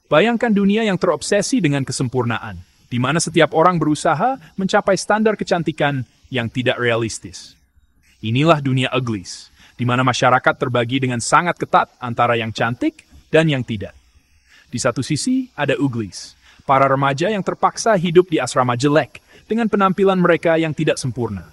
Bayangkan dunia yang terobsesi dengan kesempurnaan, di mana setiap orang berusaha mencapai standar kecantikan yang tidak realistis. Inilah dunia Uglies, di mana masyarakat terbagi dengan sangat ketat antara yang cantik dan yang tidak. Di satu sisi ada Uglies, para remaja yang terpaksa hidup di asrama jelek dengan penampilan mereka yang tidak sempurna,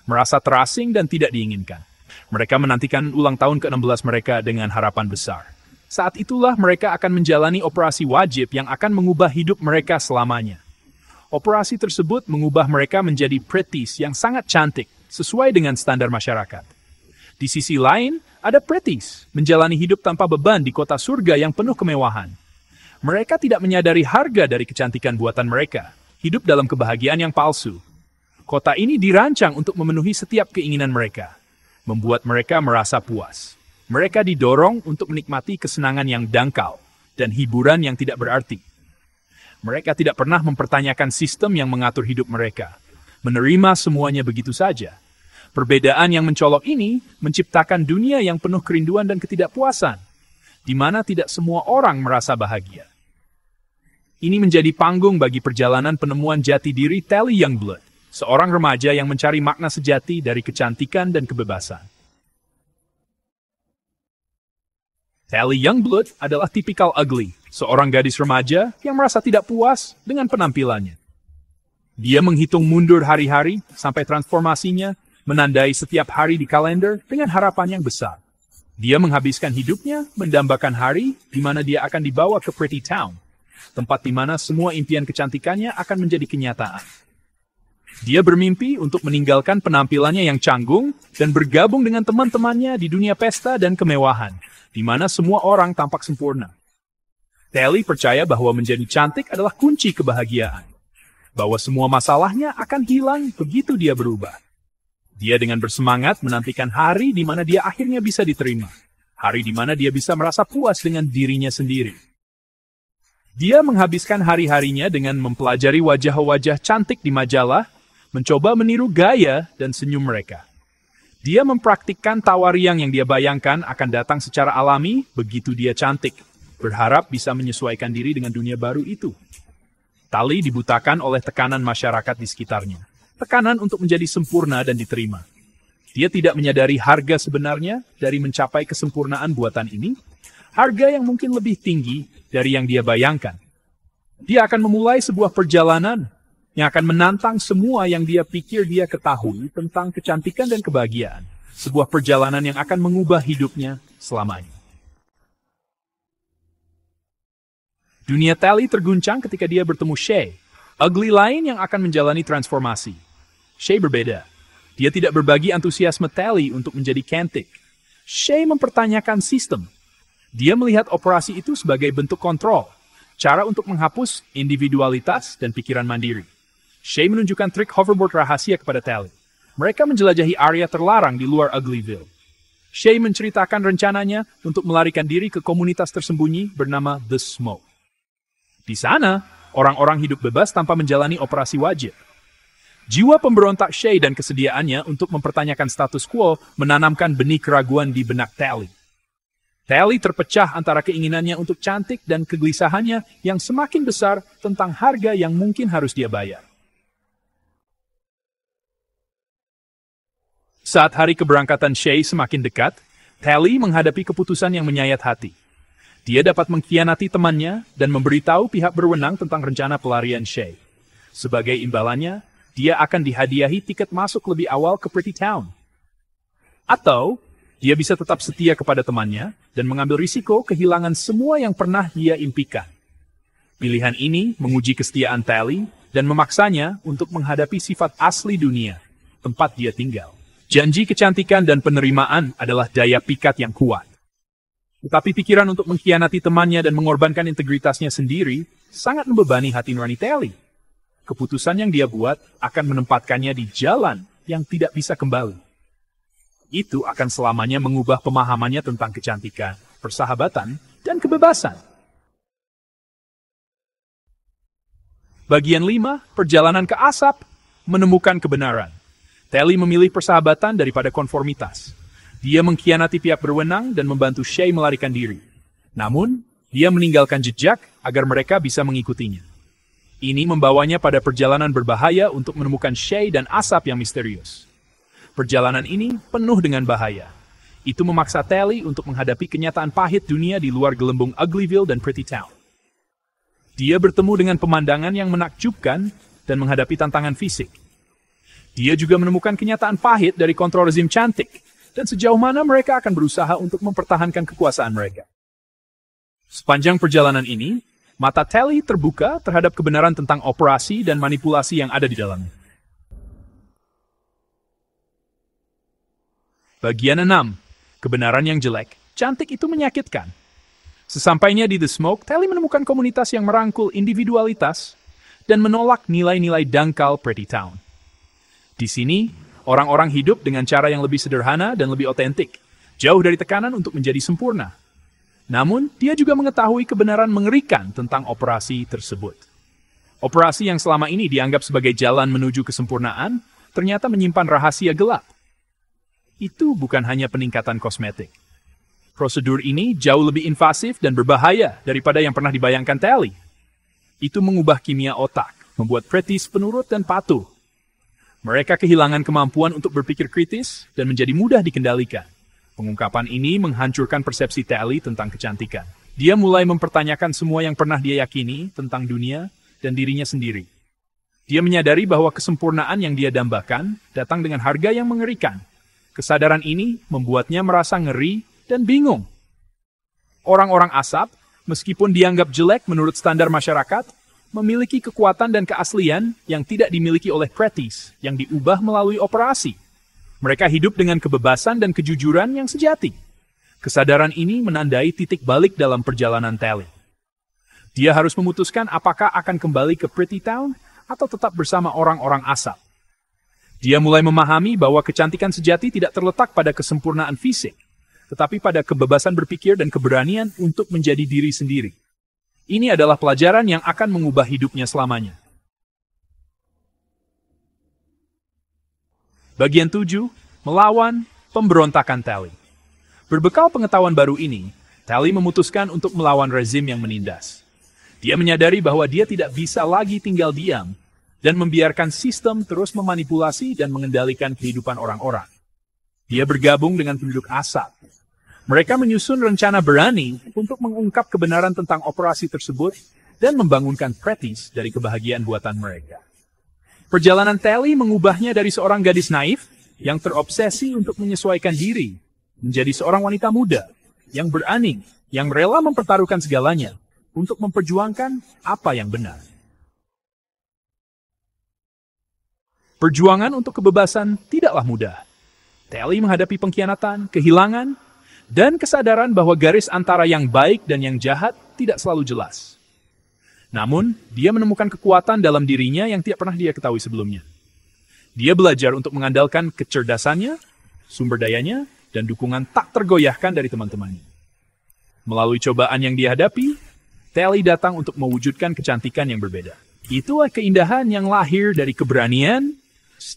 merasa terasing dan tidak diinginkan. Mereka menantikan ulang tahun ke-16 mereka dengan harapan besar. Saat itulah mereka akan menjalani operasi wajib yang akan mengubah hidup mereka selamanya. Operasi tersebut mengubah mereka menjadi pretties yang sangat cantik, sesuai dengan standar masyarakat. Di sisi lain, ada pretties menjalani hidup tanpa beban di kota surga yang penuh kemewahan. Mereka tidak menyadari harga dari kecantikan buatan mereka, hidup dalam kebahagiaan yang palsu. Kota ini dirancang untuk memenuhi setiap keinginan mereka, membuat mereka merasa puas. Mereka didorong untuk menikmati kesenangan yang dangkal dan hiburan yang tidak berarti. Mereka tidak pernah mempertanyakan sistem yang mengatur hidup mereka, menerima semuanya begitu saja. Perbedaan yang mencolok ini menciptakan dunia yang penuh kerinduan dan ketidakpuasan, di mana tidak semua orang merasa bahagia. Ini menjadi panggung bagi perjalanan penemuan jati diri Tally Youngblood, seorang remaja yang mencari makna sejati dari kecantikan dan kebebasan. Tally Youngblood adalah tipikal ugly, seorang gadis remaja yang merasa tidak puas dengan penampilannya. Dia menghitung mundur hari-hari sampai transformasinya, menandai setiap hari di kalender dengan harapan yang besar. Dia menghabiskan hidupnya mendambakan hari di mana dia akan dibawa ke Pretty Town, tempat di mana semua impian kecantikannya akan menjadi kenyataan. Dia bermimpi untuk meninggalkan penampilannya yang canggung dan bergabung dengan teman-temannya di dunia pesta dan kemewahan, di mana semua orang tampak sempurna. Tally percaya bahwa menjadi cantik adalah kunci kebahagiaan, bahwa semua masalahnya akan hilang begitu dia berubah. Dia dengan bersemangat menantikan hari di mana dia akhirnya bisa diterima, hari di mana dia bisa merasa puas dengan dirinya sendiri. Dia menghabiskan hari-harinya dengan mempelajari wajah-wajah cantik di majalah, mencoba meniru gaya dan senyum mereka. Dia mempraktikkan tawariang yang dia bayangkan akan datang secara alami begitu dia cantik, berharap bisa menyesuaikan diri dengan dunia baru itu. Tally dibutakan oleh tekanan masyarakat di sekitarnya, tekanan untuk menjadi sempurna dan diterima. Dia tidak menyadari harga sebenarnya dari mencapai kesempurnaan buatan ini, harga yang mungkin lebih tinggi dari yang dia bayangkan. Dia akan memulai sebuah perjalanan yang akan menantang semua yang dia pikir dia ketahui tentang kecantikan dan kebahagiaan. Sebuah perjalanan yang akan mengubah hidupnya selamanya. Dunia Tally terguncang ketika dia bertemu Shay, ugly lain yang akan menjalani transformasi. Shay berbeda. Dia tidak berbagi antusiasme Tally untuk menjadi cantik. Shay mempertanyakan sistem. Dia melihat operasi itu sebagai bentuk kontrol, cara untuk menghapus individualitas dan pikiran mandiri. Shay menunjukkan trik hoverboard rahasia kepada Tally. Mereka menjelajahi area terlarang di luar Uglyville. Shay menceritakan rencananya untuk melarikan diri ke komunitas tersembunyi bernama The Smoke. Di sana, orang-orang hidup bebas tanpa menjalani operasi wajib. Jiwa pemberontak Shay dan kesediaannya untuk mempertanyakan status quo menanamkan benih keraguan di benak Tally. Tally terpecah antara keinginannya untuk cantik dan kegelisahannya yang semakin besar tentang harga yang mungkin harus dia bayar. Saat hari keberangkatan Shay semakin dekat, Tally menghadapi keputusan yang menyayat hati. Dia dapat mengkhianati temannya dan memberitahu pihak berwenang tentang rencana pelarian Shay. Sebagai imbalannya, dia akan dihadiahi tiket masuk lebih awal ke Pretty Town. Atau, dia bisa tetap setia kepada temannya dan mengambil risiko kehilangan semua yang pernah dia impikan. Pilihan ini menguji kesetiaan Tally dan memaksanya untuk menghadapi sifat asli dunia, tempat dia tinggal. Janji kecantikan dan penerimaan adalah daya pikat yang kuat. Tetapi pikiran untuk mengkhianati temannya dan mengorbankan integritasnya sendiri sangat membebani hati nurani Tally. Keputusan yang dia buat akan menempatkannya di jalan yang tidak bisa kembali. Itu akan selamanya mengubah pemahamannya tentang kecantikan, persahabatan, dan kebebasan. Bagian 5, perjalanan ke asap, menemukan kebenaran. Tally memilih persahabatan daripada konformitas. Dia mengkhianati pihak berwenang dan membantu Shay melarikan diri. Namun, dia meninggalkan jejak agar mereka bisa mengikutinya. Ini membawanya pada perjalanan berbahaya untuk menemukan Shay dan asap yang misterius. Perjalanan ini penuh dengan bahaya. Itu memaksa Tally untuk menghadapi kenyataan pahit dunia di luar gelembung Uglyville dan Pretty Town. Dia bertemu dengan pemandangan yang menakjubkan dan menghadapi tantangan fisik. Dia juga menemukan kenyataan pahit dari kontrol rezim cantik, dan sejauh mana mereka akan berusaha untuk mempertahankan kekuasaan mereka. Sepanjang perjalanan ini, mata Tally terbuka terhadap kebenaran tentang operasi dan manipulasi yang ada di dalamnya. Bagian 6. Kebenaran yang jelek, cantik itu menyakitkan. Sesampainya di The Smoke, Tally menemukan komunitas yang merangkul individualitas dan menolak nilai-nilai dangkal Pretty Town. Di sini, orang-orang hidup dengan cara yang lebih sederhana dan lebih otentik, jauh dari tekanan untuk menjadi sempurna. Namun, dia juga mengetahui kebenaran mengerikan tentang operasi tersebut. Operasi yang selama ini dianggap sebagai jalan menuju kesempurnaan, ternyata menyimpan rahasia gelap. Itu bukan hanya peningkatan kosmetik. Prosedur ini jauh lebih invasif dan berbahaya daripada yang pernah dibayangkan Tally. Itu mengubah kimia otak, membuat Pretty penurut dan patuh. Mereka kehilangan kemampuan untuk berpikir kritis dan menjadi mudah dikendalikan. Pengungkapan ini menghancurkan persepsi Tally tentang kecantikan. Dia mulai mempertanyakan semua yang pernah dia yakini tentang dunia dan dirinya sendiri. Dia menyadari bahwa kesempurnaan yang dia dambakan datang dengan harga yang mengerikan. Kesadaran ini membuatnya merasa ngeri dan bingung. Orang-orang asap, meskipun dianggap jelek menurut standar masyarakat, memiliki kekuatan dan keaslian yang tidak dimiliki oleh Pretties yang diubah melalui operasi. Mereka hidup dengan kebebasan dan kejujuran yang sejati. Kesadaran ini menandai titik balik dalam perjalanan Tally. Dia harus memutuskan apakah akan kembali ke Pretty Town atau tetap bersama orang-orang asap. Dia mulai memahami bahwa kecantikan sejati tidak terletak pada kesempurnaan fisik, tetapi pada kebebasan berpikir dan keberanian untuk menjadi diri sendiri. Ini adalah pelajaran yang akan mengubah hidupnya selamanya. Bagian 7. Melawan pemberontakan Tally. Berbekal pengetahuan baru ini, Tally memutuskan untuk melawan rezim yang menindas. Dia menyadari bahwa dia tidak bisa lagi tinggal diam dan membiarkan sistem terus memanipulasi dan mengendalikan kehidupan orang-orang. Dia bergabung dengan penduduk asap. Mereka menyusun rencana berani untuk mengungkap kebenaran tentang operasi tersebut dan membangunkan Pretties dari kebahagiaan buatan mereka. Perjalanan Tally mengubahnya dari seorang gadis naif yang terobsesi untuk menyesuaikan diri menjadi seorang wanita muda yang berani, yang rela mempertaruhkan segalanya untuk memperjuangkan apa yang benar. Perjuangan untuk kebebasan tidaklah mudah. Tally menghadapi pengkhianatan, kehilangan, dan kesadaran bahwa garis antara yang baik dan yang jahat tidak selalu jelas. Namun, dia menemukan kekuatan dalam dirinya yang tidak pernah dia ketahui sebelumnya. Dia belajar untuk mengandalkan kecerdasannya, sumber dayanya, dan dukungan tak tergoyahkan dari teman-temannya. Melalui cobaan yang dihadapi, Tally datang untuk mewujudkan kecantikan yang berbeda. Itulah keindahan yang lahir dari keberanian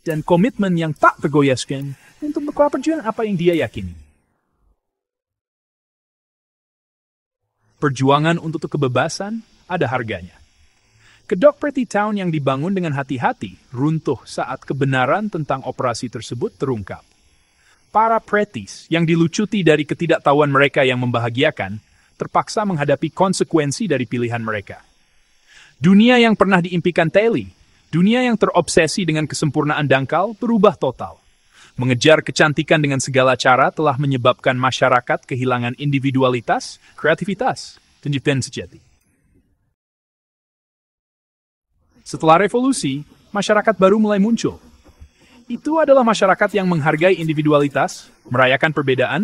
dan komitmen yang tak tergoyahkan untuk berperjuangan apa yang dia yakini. Perjuangan untuk kebebasan ada harganya. Kedok Pretty Town yang dibangun dengan hati-hati runtuh saat kebenaran tentang operasi tersebut terungkap. Para Pretties yang dilucuti dari ketidaktahuan mereka yang membahagiakan terpaksa menghadapi konsekuensi dari pilihan mereka. Dunia yang pernah diimpikan Tally, dunia yang terobsesi dengan kesempurnaan dangkal, berubah total. Mengejar kecantikan dengan segala cara telah menyebabkan masyarakat kehilangan individualitas, kreativitas, dan jiwa sejati. Setelah revolusi, masyarakat baru mulai muncul. Itu adalah masyarakat yang menghargai individualitas, merayakan perbedaan,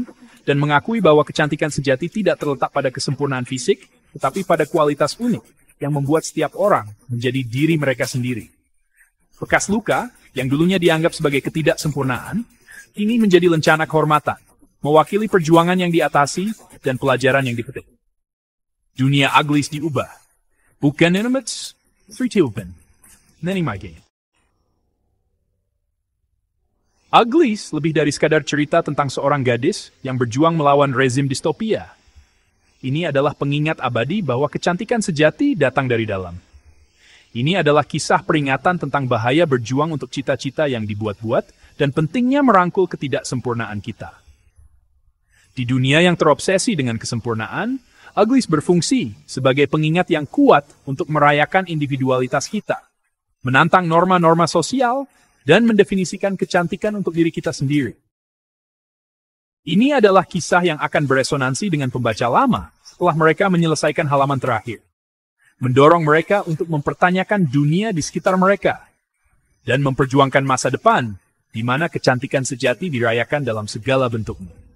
dan mengakui bahwa kecantikan sejati tidak terletak pada kesempurnaan fisik, tetapi pada kualitas unik yang membuat setiap orang menjadi diri mereka sendiri. Bekas luka, yang dulunya dianggap sebagai ketidaksempurnaan, ini menjadi lencana kehormatan, mewakili perjuangan yang diatasi dan pelajaran yang dipetik. Dunia Uglies diubah. Bukan intimates, fritupen. Nani game. Uglies lebih dari sekadar cerita tentang seorang gadis yang berjuang melawan rezim distopia. Ini adalah pengingat abadi bahwa kecantikan sejati datang dari dalam. Ini adalah kisah peringatan tentang bahaya berjuang untuk cita-cita yang dibuat-buat dan pentingnya merangkul ketidaksempurnaan kita. Di dunia yang terobsesi dengan kesempurnaan, Uglies berfungsi sebagai pengingat yang kuat untuk merayakan individualitas kita, menantang norma-norma sosial, dan mendefinisikan kecantikan untuk diri kita sendiri. Ini adalah kisah yang akan beresonansi dengan pembaca lama setelah mereka menyelesaikan halaman terakhir, mendorong mereka untuk mempertanyakan dunia di sekitar mereka, dan memperjuangkan masa depan di mana kecantikan sejati dirayakan dalam segala bentuknya.